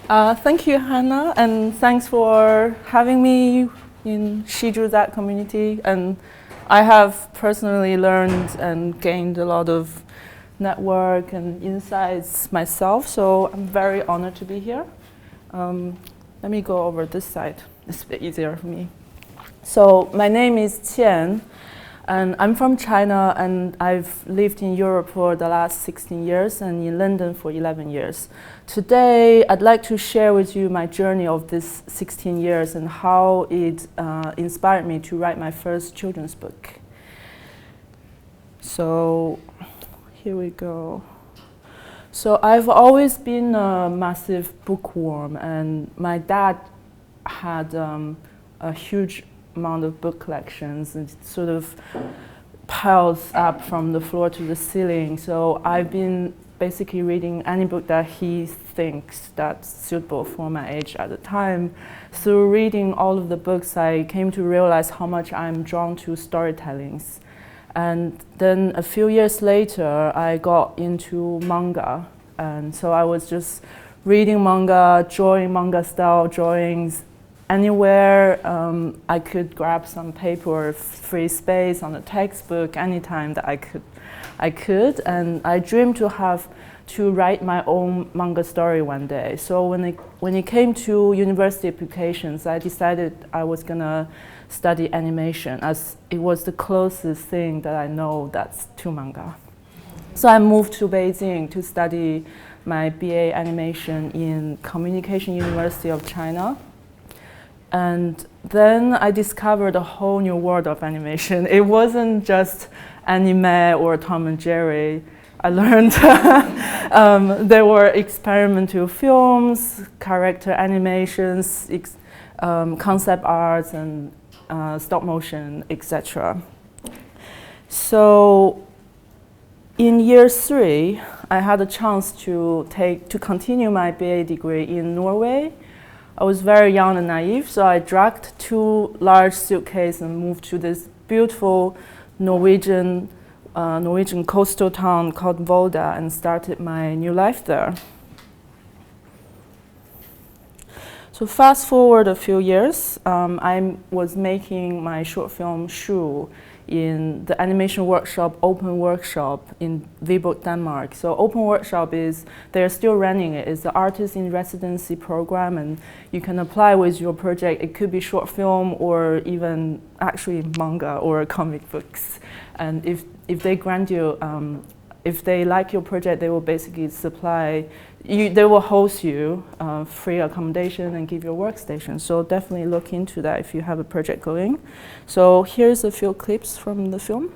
Thank you, Hannah, and thanks for having me in Shizhuzat community. And I have personally learned and gained a lot of network and insights myself, so I'm very honored to be here. Let me go over this side. It's a bit easier for me. So my name is Qian, and I'm from China, and I've lived in Europe for the last 16 years and in London for 11 years. Today, I'd like to share with you my journey of this 16 years and how it inspired me to write my first children's book. So here we go. So I've always been a massive bookworm, and my dad had a huge amount of book collections, and it sort of piles up from the floor to the ceiling. So I've been basically reading any book that he thinks that's suitable for my age at the time. Through reading all of the books, I came to realize how much I'm drawn to storytellings. And then a few years later, I got into manga. And so I was just reading manga, drawing manga-style drawings. Anywhere I could grab some paper or free space on a textbook anytime that I could, and I dreamed to write my own manga story one day. So when it came to university applications, I decided I was gonna study animation, as it was the closest thing that I know that's to manga. So I moved to Beijing to study my BA animation in Communication University of China. And then I discovered a whole new world of animation. It wasn't just anime or Tom and Jerry. I learned there were experimental films, character animations, concept arts, and stop motion, etc. So in year 3, I had a chance to continue my BA degree in Norway. I was very young and naive, so I dragged 2 large suitcases and moved to this beautiful Norwegian coastal town called Volda and started my new life there. So fast forward a few years, I was making my short film Shu in the animation workshop, Open Workshop in Viborg, Denmark. So Open Workshop they're still running it. It's the artist in residency program, and you can apply with your project. It could be short film or even actually manga or comic books. And if they grant you, if they like your project, they will basically supply you, they will host you free accommodation and give you a workstation. So definitely look into that if you have a project going. So here's a few clips from the film.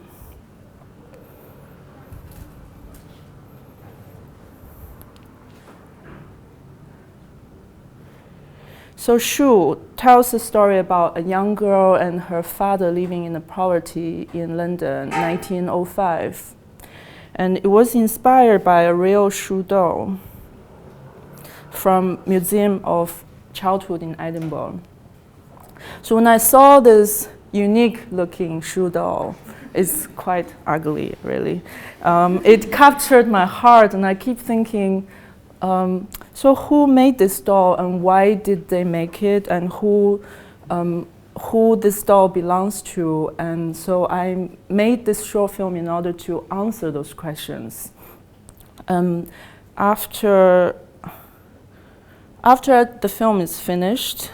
So Shu tells a story about a young girl and her father living in poverty in London, 1905. And it was inspired by a real Shu doll from Museum of Childhood in Edinburgh. So when I saw this unique-looking Shu doll, it's quite ugly, really. It captured my heart, and I keep thinking, so who made this doll, and why did they make it, and who this doll belongs to? And so I made this short film in order to answer those questions. After the film is finished,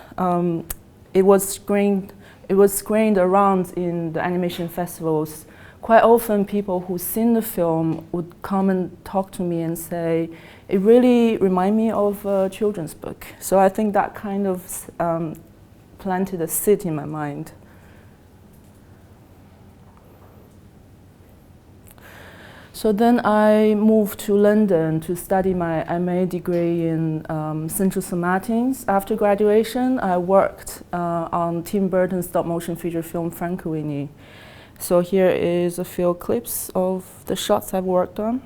it was screened around in the animation festivals. Quite often, people who've seen the film would come and talk to me and say, "It really reminded me of a children's book." So I think that kind of planted a seed in my mind. So then I moved to London to study my MA degree in central somatics. After graduation, I worked on Tim Burton's stop-motion feature film Frankenweenie. So here is a few clips of the shots I've worked on.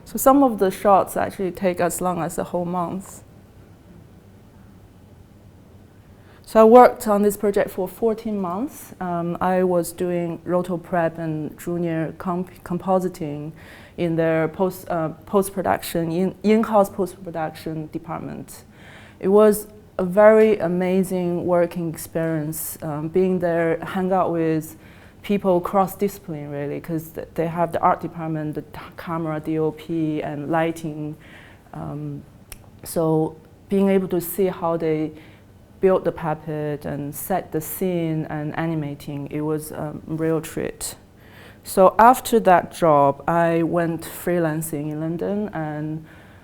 So some of the shots actually take as long as a whole month. So I worked on this project for 14 months. I was doing roto prep and junior compositing in their post-production, in-house post-production department. It was a very amazing working experience, being there, hang out with people cross-discipline really, because they have the art department, the camera, DOP, and lighting. So being able to see how they built the puppet and set the scene and animating, it was a real treat. So after that job, I went freelancing in London and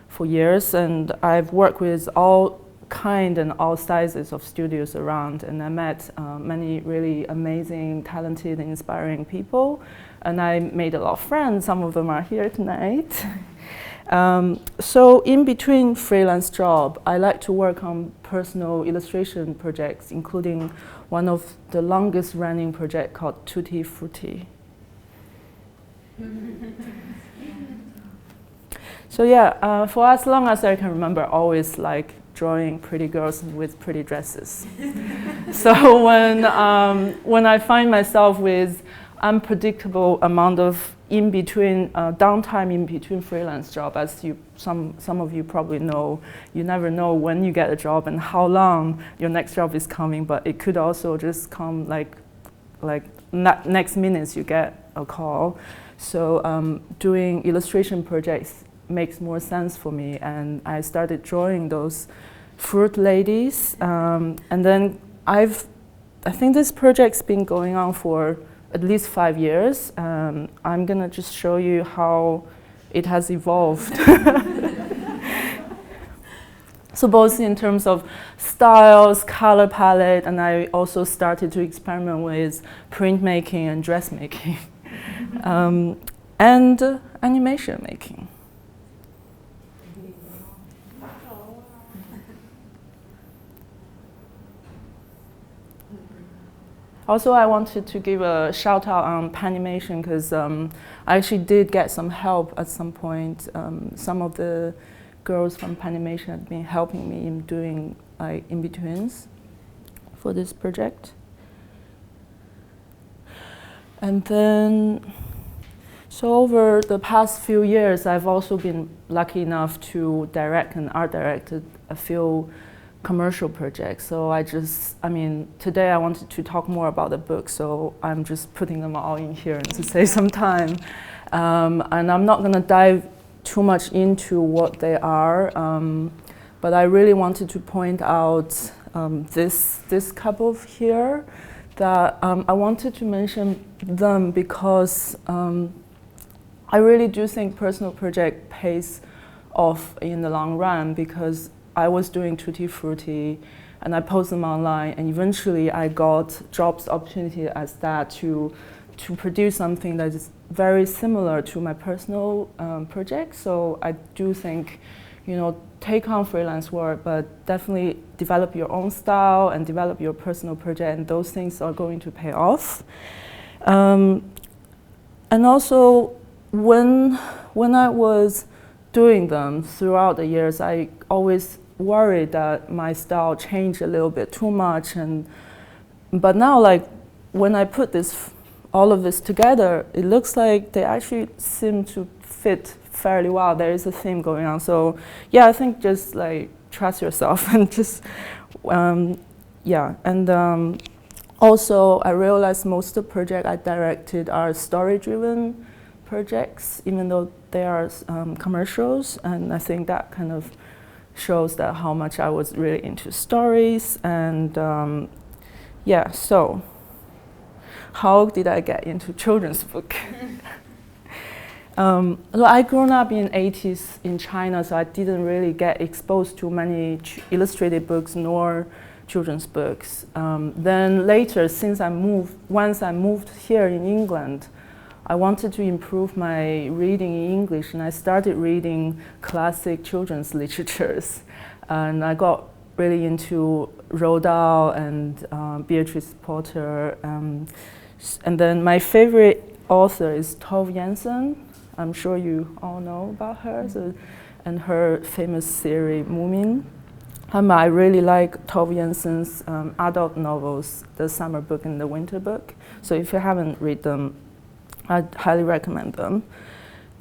for years, and I've worked with all kind and all sizes of studios around, and I met many really amazing, talented, inspiring people, and I made a lot of friends. Some of them are here tonight. So in between freelance job, I like to work on personal illustration projects, including one of the longest running project called Tutti Frutti. So yeah, for as long as I can remember, always like drawing pretty girls with pretty dresses. So when I find myself with unpredictable amount of downtime in between freelance job, as some of you probably know, you never know when you get a job and how long your next job is coming, but it could also just come like next minute you get a call. So doing illustration projects makes more sense for me, and I started drawing those fruit ladies, and then I think this project's been going on for at least 5 years. I'm gonna just show you how it has evolved. So both in terms of styles, color palette, and I also started to experiment with printmaking and dressmaking, and animation making. Also, I wanted to give a shout out on Panimation, because I actually did get some help at some point. Some of the girls from Panimation have been helping me in doing like in-betweens for this project. And then, so over the past few years, I've also been lucky enough to direct and art directed a few commercial projects. So today I wanted to talk more about the book, so I'm just putting them all in here to save some time. And I'm not going to dive too much into what they are, but I really wanted to point out this couple here, that I wanted to mention them because I really do think personal project pays off in the long run, because I was doing Tutti Frutti and I posted them online, and eventually I got jobs opportunity as that to produce something that is very similar to my personal project. So I do think, take on freelance work, but definitely develop your own style and develop your personal project, and those things are going to pay off. And also, when I was doing them throughout the years, I always worried that my style changed a little bit too much, but now, like, when I put all of this together, it looks like they actually seem to fit fairly well. There is a theme going on. So yeah, I think just like trust yourself and just yeah. And also, I realized most of the projects I directed are story-driven projects, even though they are commercials, and I think that kind of shows that how much I was really into stories. And yeah, so how did I get into children's book? So I grew up in 80s in China, so I didn't really get exposed to many illustrated books nor children's books. Then later, once I moved here in England, I wanted to improve my reading in English, and I started reading classic children's literatures. And I got really into Roald Dahl and Beatrice Potter. And then my favorite author is Tove Jansson. I'm sure you all know about her, and her famous series, Moomin. I really like Tove Jansen's adult novels, the summer book and the winter book. So if you haven't read them, I'd highly recommend them.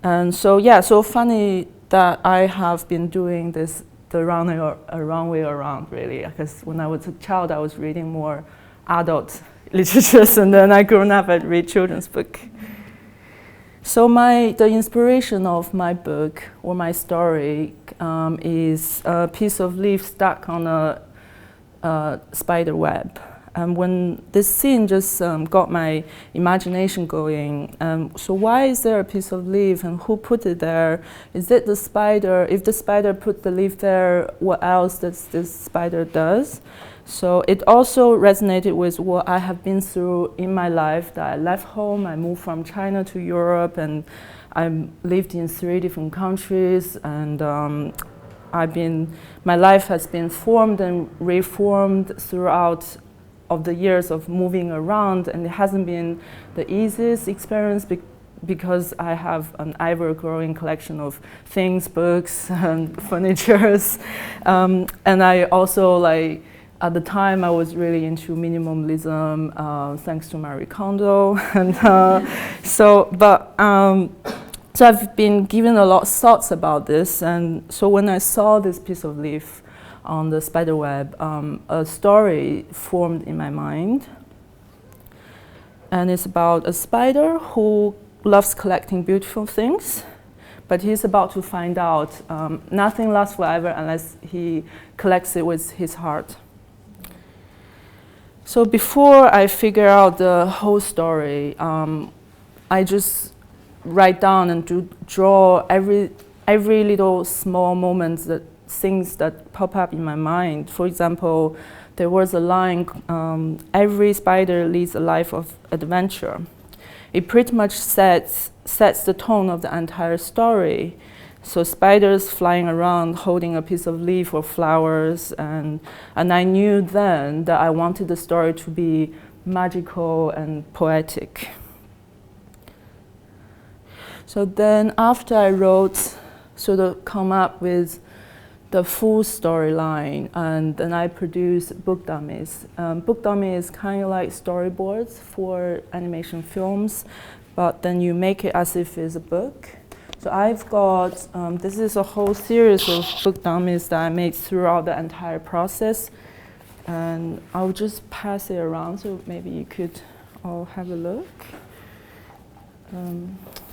And so yeah, so funny that I have been doing this the wrong way around, really, because when I was a child, I was reading more adult literatures, and then I grew up and read children's book. So the inspiration of my book or my story is a piece of leaf stuck on a spider web. And when this scene just got my imagination going, so why is there a piece of leaf and who put it there? Is it the spider? If the spider put the leaf there, what else does this spider does? So it also resonated with what I have been through in my life, that I left home, I moved from China to Europe, and I lived in 3 different countries, and my life has been formed and reformed throughout of the years of moving around, and it hasn't been the easiest experience because I have an ever-growing collection of things, books, and furnitures, and I also at the time, I was really into minimalism, thanks to Marie Kondo, and so I've been given a lot of thoughts about this, and so when I saw this piece of leaf on the spider web, a story formed in my mind, and it's about a spider who loves collecting beautiful things, but he's about to find out nothing lasts forever unless he collects it with his heart. So before I figure out the whole story, I just write down and draw every little small moments, things that pop up in my mind. For example, there was a line, every spider leads a life of adventure. It pretty much sets the tone of the entire story. So spiders flying around holding a piece of leaf or flowers, and I knew then that I wanted the story to be magical and poetic. So then after I wrote, sort of come up with the full storyline, and then I produced book dummies. Book dummy is kind of like storyboards for animation films, but then you make it as if it's a book. So I've got, this is a whole series of book dummies that I made throughout the entire process. And I'll just pass it around so maybe you could all have a look.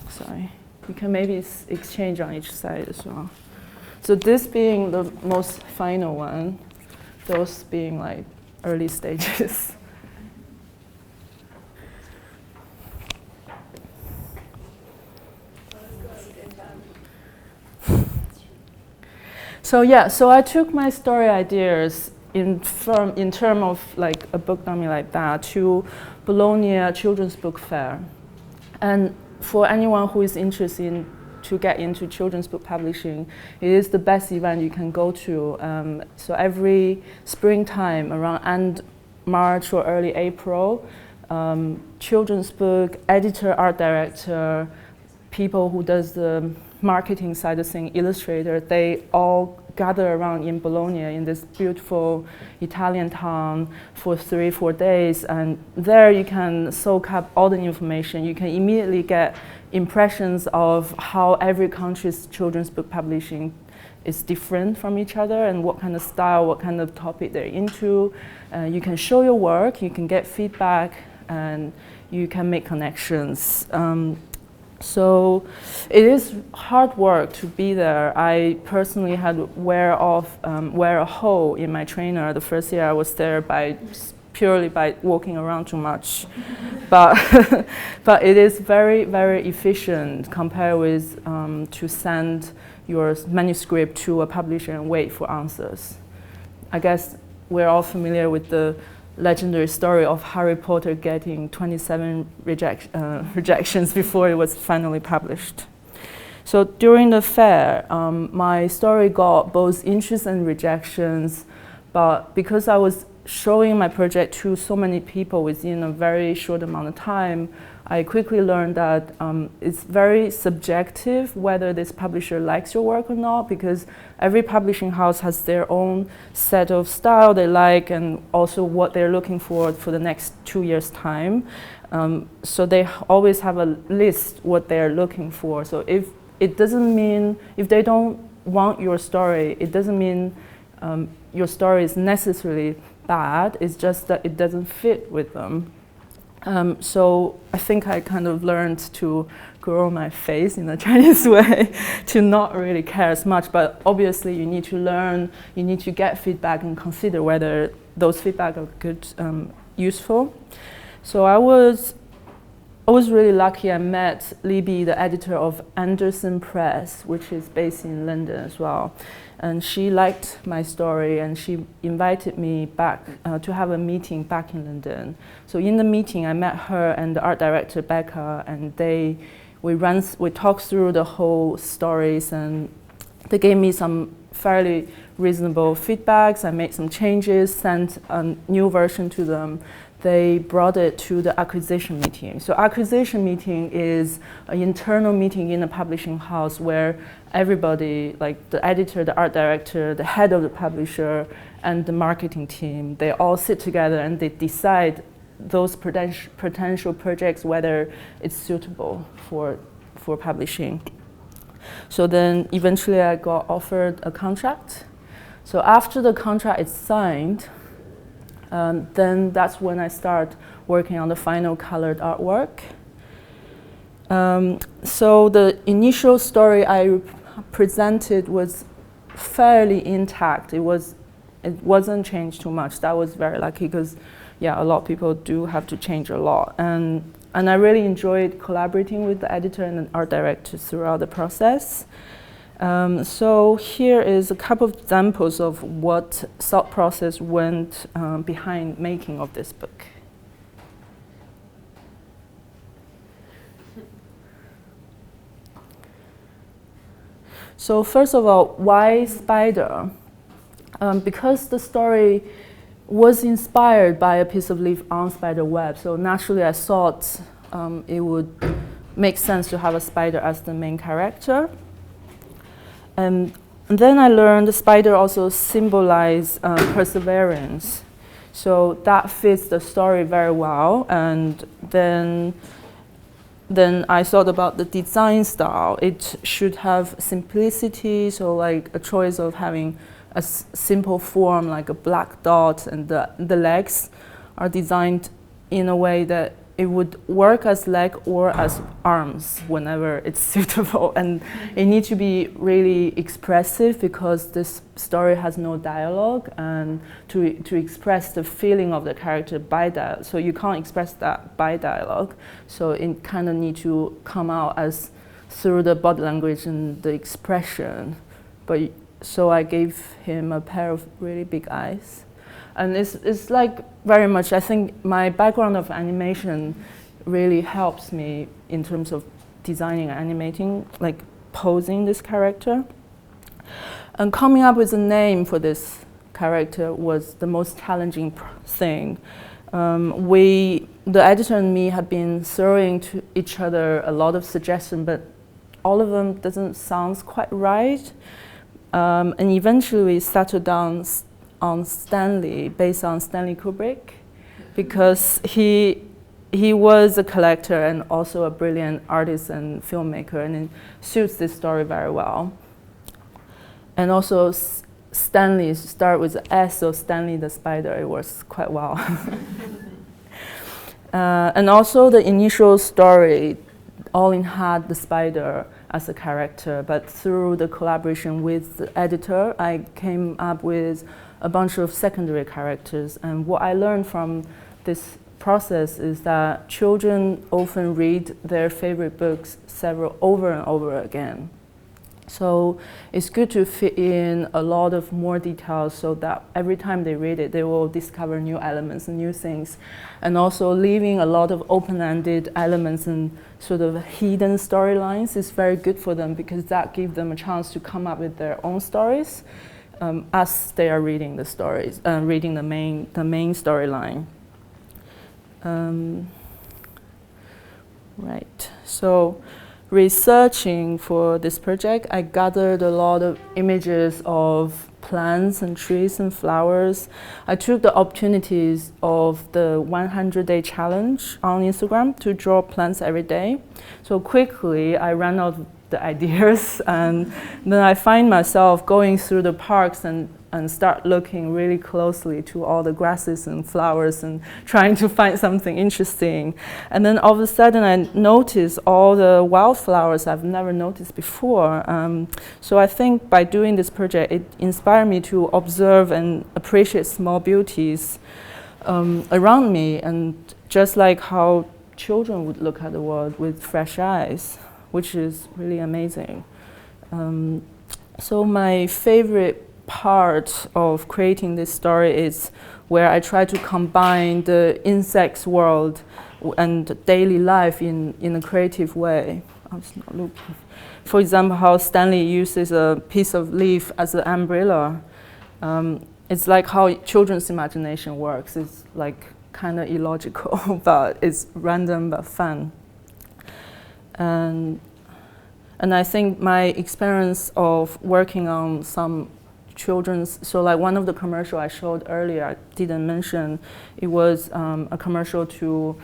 Sorry, you can maybe exchange on each side as well. So this being the most final one, those being like early stages. So yeah, so I took my story ideas in terms of like a book dummy like that to Bologna Children's Book Fair. And for anyone who is interested to get into children's book publishing, it is the best event you can go to. So every springtime around end March or early April, children's book editor, art director, people who does the marketing side of things, illustrator, they all gather around in Bologna in this beautiful Italian town for 3-4 days, and there you can soak up all the information. You can immediately get impressions of how every country's children's book publishing is different from each other and what kind of style, what kind of topic they're into. You can show your work, you can get feedback, and you can make connections. So it is hard work to be there. I personally had to wear a hole in my trainer the first year I was there purely by walking around too much. But it is very, very efficient compared with to send your manuscript to a publisher and wait for answers. I guess we're all familiar with the legendary story of Harry Potter getting 27 rejections before it was finally published. So during the fair, my story got both interest and rejections, but because I was showing my project to so many people within a very short amount of time, I quickly learned that it's very subjective whether this publisher likes your work or not, because every publishing house has their own set of style they like and also what they're looking for the next 2 years' time. So they always have a list what they're looking for. So if they don't want your story, it doesn't mean your story is necessarily bad. It's just that it doesn't fit with them. So I think I kind of learned to grow my face in a Chinese way, to not really care as much. But obviously, you need to learn. You need to get feedback and consider whether those feedback are good, useful. So I was really lucky. I met Libby, the editor of Anderson Press, which is based in London as well. And she liked my story, and she invited me back to have a meeting back in London. So in the meeting, I met her and the art director, Becca, and we talked through the whole stories, and they gave me some fairly reasonable feedbacks. I made some changes, sent a new version to them. They brought it to the acquisition meeting. So acquisition meeting is an internal meeting in a publishing house where everybody, like the editor, the art director, the head of the publisher, and the marketing team, they all sit together and they decide those potential projects, whether it's suitable for publishing. So then eventually I got offered a contract. So after the contract is signed, then that's when I start working on the final colored artwork. So the initial story I presented was fairly intact. It wasn't changed too much. That was very lucky, because a lot of people do have to change a lot. And I really enjoyed collaborating with the editor and the art director throughout the process. So here is a couple of examples of what thought process went behind making of this book. So first of all, why spider? Because the story was inspired by a piece of leaf on spider web. So naturally I thought it would make sense to have a spider as the main character. And then I learned the spider also symbolizes perseverance. So that fits the story very well. And then I thought about the design style. It should have simplicity, so like a choice of having a simple form like a black dot, and the legs are designed in a way that it would work as leg or as arms whenever it's suitable. And it needs to be really expressive, because this story has no dialogue, and to express the feeling of the character by dialogue. So you can't express that by dialogue. So it kind of needs to come out as through the body language and the expression. So I gave him a pair of really big eyes. And it's like very much, I think my background of animation really helps me in terms of designing and animating, like posing this character. And coming up with a name for this character was the most challenging thing. The editor and me have been throwing to each other a lot of suggestions, but all of them doesn't sound quite right. And eventually we settled down on Stanley, based on Stanley Kubrick, because he was a collector and also a brilliant artist and filmmaker, and it suits this story very well. And also Stanley start with S, so Stanley the spider, it works quite well. And also the initial story, Olin had the spider as a character, but through the collaboration with the editor, I came up with a bunch of secondary characters. And what I learned from this process is that children often read their favorite books over and over again. So it's good to fit in a lot of more details, so that every time they read it, they will discover new elements and new things. And also leaving a lot of open-ended elements and sort of hidden storylines is very good for them, because that gives them a chance to come up with their own stories as they are reading the stories, reading the main storyline. Right. So researching for this project, I gathered a lot of images of plants and trees and flowers. I took the opportunities of the 100-day challenge on Instagram to draw plants every day. So quickly, I ran out of the ideas, and then I find myself going through the parks and start looking really closely to all the grasses and flowers and trying to find something interesting. And then all of a sudden I notice all the wildflowers I've never noticed before. So I think by doing this project, it inspired me to observe and appreciate small beauties around me, and just like how children would look at the world with fresh eyes, which is really amazing. So my favorite part of creating this story is where I try to combine the insects world and daily life in a creative way. I was not looking. For example, how Stanley uses a piece of leaf as an umbrella. It's like how children's imagination works. It's like kind of illogical, but it's random but fun. And I think my experience of working on some children's, so like one of the commercial I showed earlier, I didn't mention, it was a commercial to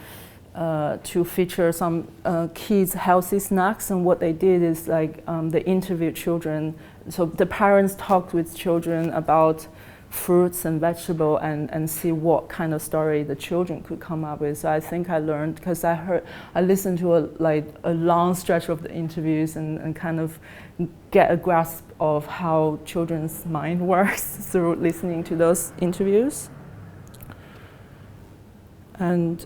feature some kids' healthy snacks, and what they did is like they interviewed children. So the parents talked with children about fruits and vegetables and see what kind of story the children could come up with. So I think I learned, because I listened to a long stretch of the interviews and kind of get a grasp of how children's mind works through listening to those interviews. And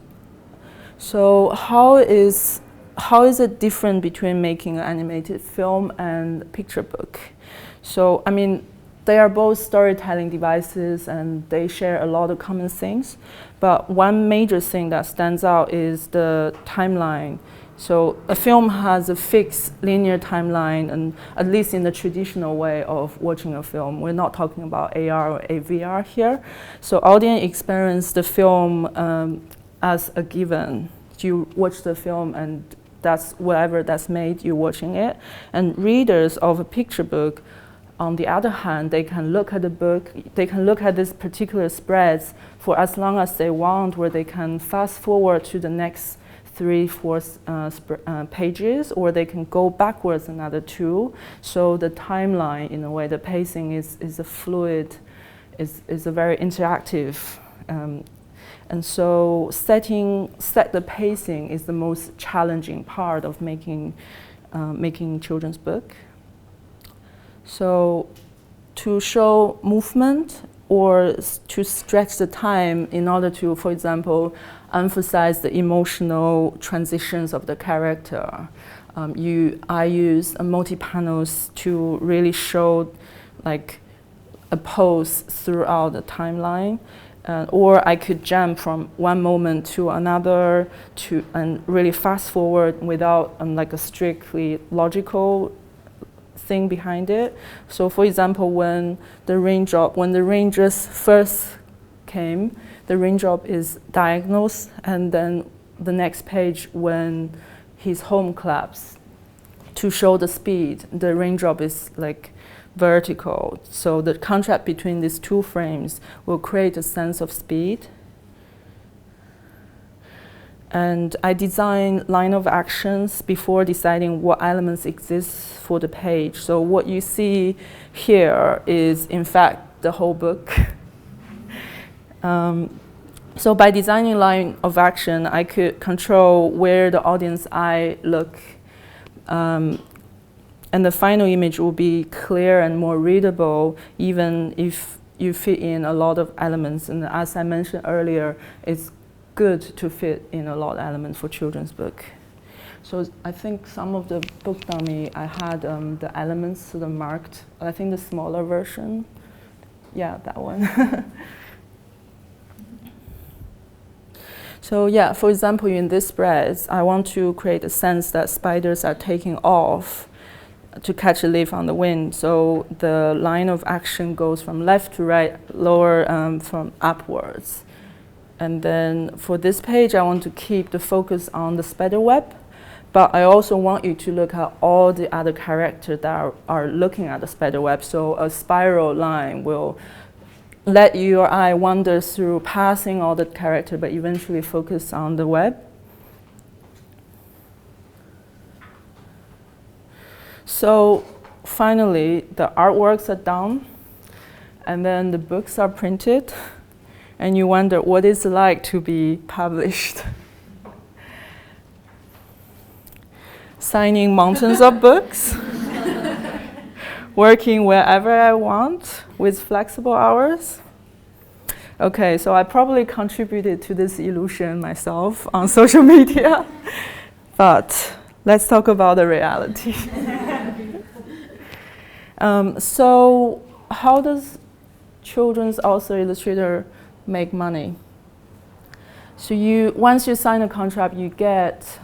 so how is it different between making an animated film and picture book? So I mean, they are both storytelling devices and they share a lot of common things, but one major thing that stands out is the timeline. So a film has a fixed linear timeline, and at least in the traditional way of watching a film. We're not talking about AR or AVR here. So audience experience the film as a given. You watch the film and that's whatever that's made, you're watching it. And readers of a picture book, on the other hand, they can look at the book, they can look at this particular spreads for as long as they want, where they can fast forward to the next 3-4 pages, or they can go backwards another 2. So the timeline, in a way, the pacing is a fluid, is a very interactive. And so set the pacing is the most challenging part of making children's book. So to show movement or to stretch the time in order to, for example, emphasize the emotional transitions of the character, I use multi-panels to really show like a pose throughout the timeline. Or I could jump from one moment to another and really fast forward without like a strictly logical thing behind it. So for example, when the rain just first came, the raindrop is diagonals, and then the next page when his home collapsed, to show the speed, the raindrop is like vertical. So the contrast between these 2 frames will create a sense of speed. And I design line of actions before deciding what elements exist for the page. So what you see here is, in fact, the whole book. So by designing line of action, I could control where the audience eye look. And the final image will be clear and more readable, even if you fit in a lot of elements. And as I mentioned earlier, it's good to fit in a lot of elements for children's book. So I think some of the book dummy, I had the elements sort of marked. I think the smaller version, yeah, that one. So yeah, for example, in this spreads, I want to create a sense that spiders are taking off to catch a leaf on the wind. So the line of action goes from left to right, lower from upwards. And then for this page, I want to keep the focus on the spider web. But I also want you to look at all the other characters that are looking at the spider web. So a spiral line will let your eye wander through, passing all the characters, but eventually focus on the web. So finally, the artworks are done, and then the books are printed, and you wonder what it's like to be published. Signing mountains of books, working wherever I want with flexible hours. Okay, so I probably contributed to this illusion myself on social media, but let's talk about the reality. So how does children's author illustrator make money? So once you sign a contract, you get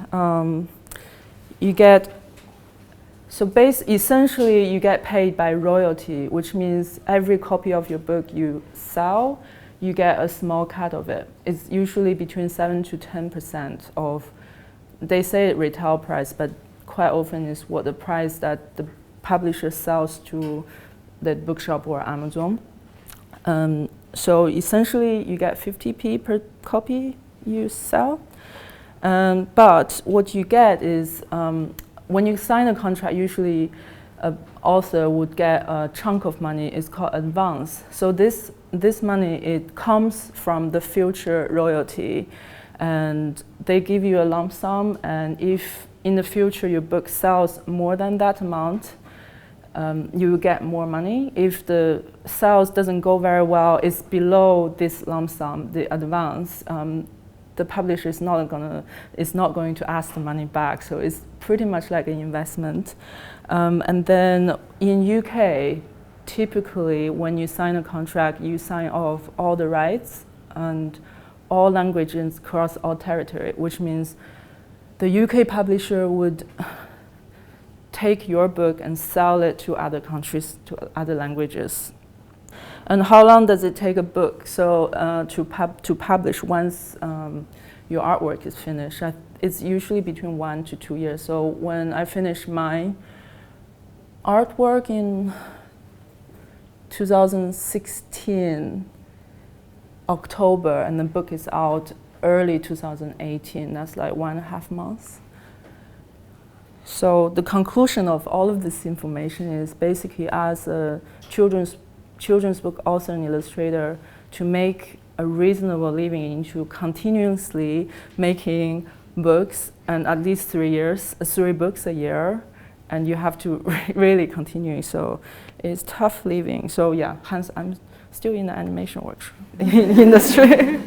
essentially you get paid by royalty, which means every copy of your book you sell, you get a small cut of it. It's usually between 7 to 10% of, they say retail price, but quite often is what the price that the publisher sells to the bookshop or Amazon. So essentially you get 50p per copy you sell. But what you get is, when you sign a contract, usually an author would get a chunk of money. It's called advance. So this money, it comes from the future royalty, and they give you a lump sum, and if in the future your book sells more than that amount, you will get more money. If the sales doesn't go very well, it's below this lump sum, the advance, the publisher is not going to ask the money back. So it's pretty much like an investment. And then in UK, typically when you sign a contract, you sign off all the rights and all languages across all territory, which means the UK publisher would take your book and sell it to other countries, to other languages. And how long does it take a book to publish once your artwork is finished? It's usually between 1 to 2 years. So when I finished my artwork in 2016, October, and the book is out early 2018, that's like 1.5 months. So the conclusion of all of this information is basically, as a children's book author and illustrator, to make a reasonable living into continuously making books, and at least 3 books a year, and you have to really continue. So it's tough living. So yeah, hence I'm still in the animation workshop industry.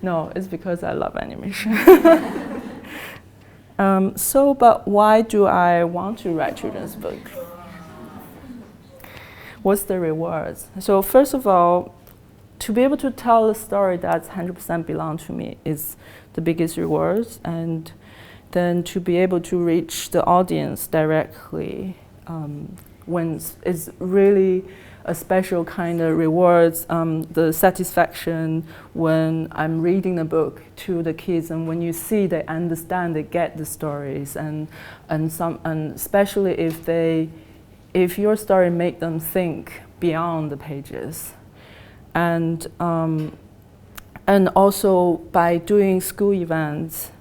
No, it's because I love animation. But why do I want to write children's books? What's the rewards? So first of all, to be able to tell a story that's 100% belong to me is the biggest reward, and then to be able to reach the audience directly, when it's really a special kind of rewards, the satisfaction when I'm reading a book to the kids, and when you see they understand, they get the stories, and especially if your story make them think beyond the pages, and also by doing school events,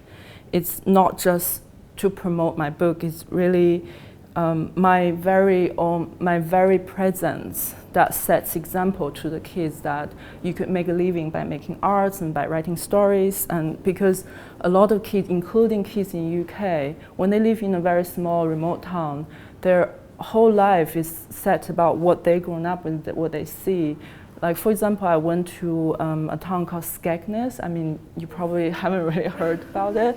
it's not just to promote my book. It's really my very presence that sets example to the kids that you could make a living by making arts and by writing stories. And because a lot of kids, including kids in UK, when they live in a very small remote town, their whole life is set about what they've grown up with, what they see. Like, for example, I went to a town called Skegness. I mean, you probably haven't really heard about it.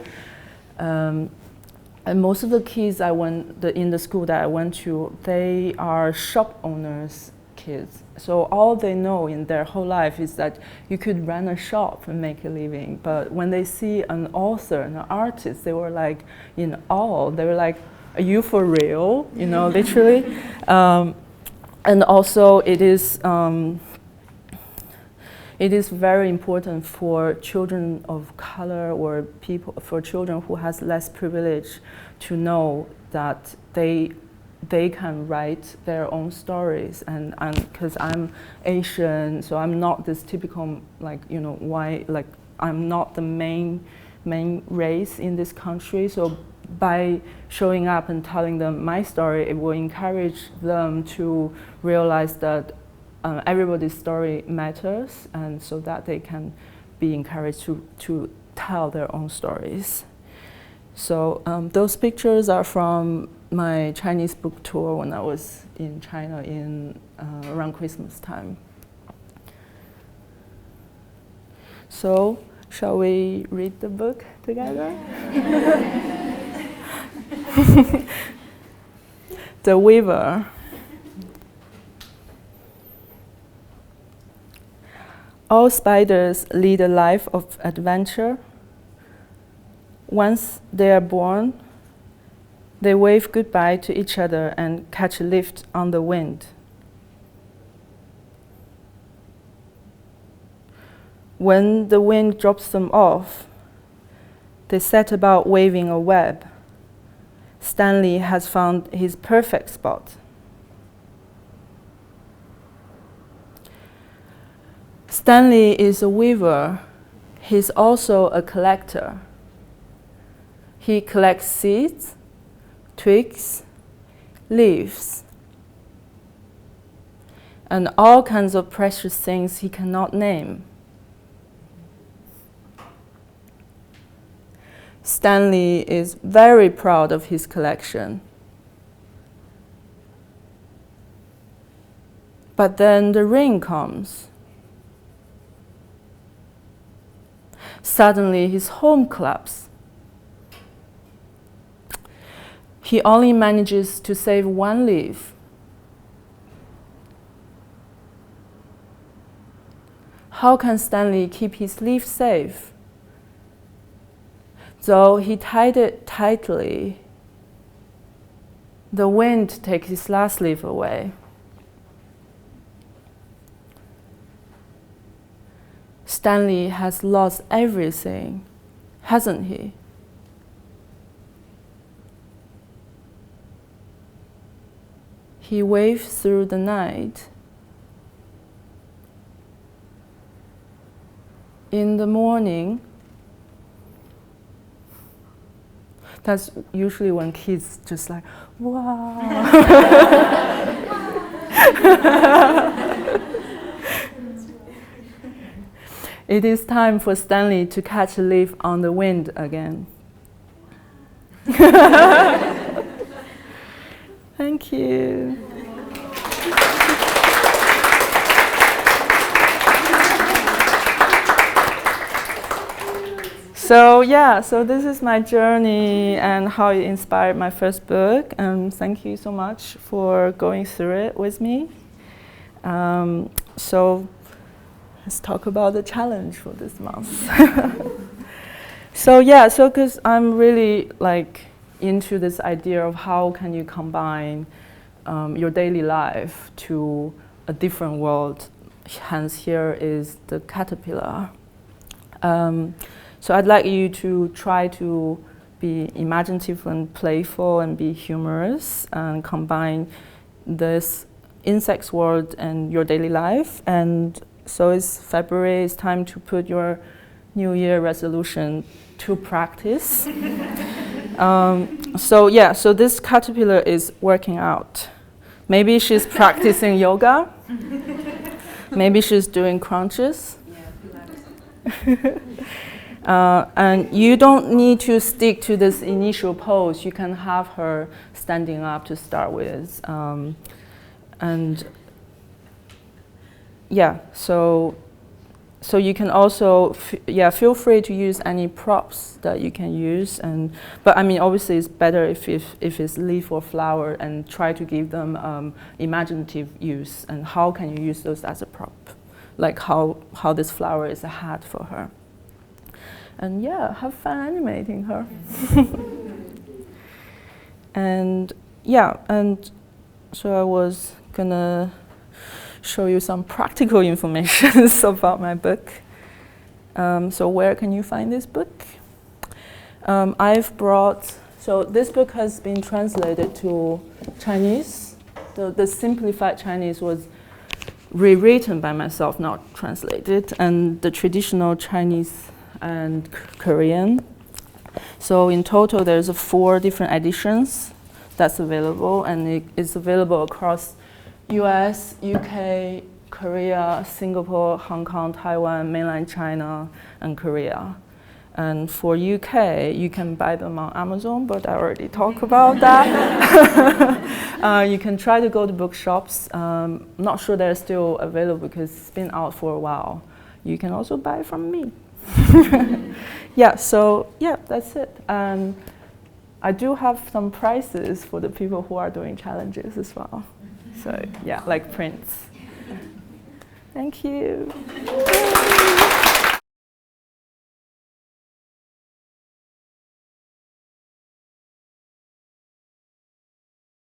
And most of the kids in the school that I went to, they are shop owners' kids. So all they know in their whole life is that you could run a shop and make a living. But when they see an author, an artist, they were like in awe. They were like, "Are you for real?" You know, literally. And also, it it is very important for children of color or for children who has less privilege to know that they can write their own stories, and because I'm Asian, so I'm not this typical white, I'm not the main race in this country. So by showing up and telling them my story, it will encourage them to realize that everybody's story matters, and so that they can be encouraged to tell their own stories. So those pictures are from my Chinese book tour when I was in China in around Christmas time. So shall we read the book together? The Weaver. All spiders lead a life of adventure. Once they are born, they wave goodbye to each other and catch a lift on the wind. When the wind drops them off, they set about waving a web. Stanley has found his perfect spot. Stanley is a weaver. He's also a collector. He collects seeds, twigs, leaves, and all kinds of precious things he cannot name. Stanley is very proud of his collection. But then the rain comes. Suddenly his home collapses. He only manages to save one leaf. How can Stanley keep his leaf safe? Though he tied it tightly, the wind takes his last leaf away. Stanley has lost everything, hasn't he? He waves through the night. In the morning, that's usually when kids just like, wow. It is time for Stanley to catch a leaf on the wind again. Thank you. So this is my journey and how it inspired my first book. Thank you so much for going through it with me. So let's talk about the challenge for this month. So because I'm really into this idea of how can you combine your daily life to a different world. Hence here is the caterpillar. So I'd like you to try to be imaginative and playful and be humorous and combine this insects world and your daily life. And so it's February, it's time to put your New Year resolution to practice. So this caterpillar is working out. Maybe she's practicing yoga. Maybe she's doing crunches. And you don't need to stick to this initial pose. You can have her standing up to start with. So you can also feel free to use any props that you can use, but I mean obviously it's better if it's leaf or flower, and try to give them imaginative use. And how can you use those as a prop, like how this flower is a hat for her, and have fun animating her. And so I was gonna show you some practical information about my book. So where can you find this book? So this book has been translated to Chinese. The simplified Chinese was rewritten by myself, not translated, and the traditional Chinese and Korean. So in total, there's 4 different editions that's available, and it is available across US, UK, Korea, Singapore, Hong Kong, Taiwan, mainland China, and Korea. And for UK, you can buy them on Amazon, but I already talked about that. You can try to go to bookshops. Not sure they're still available because it's been out for a while. You can also buy from me. Yeah, so yeah, that's it. And I do have some prizes for the people who are doing challenges as well. So yeah, like prints. Thank you.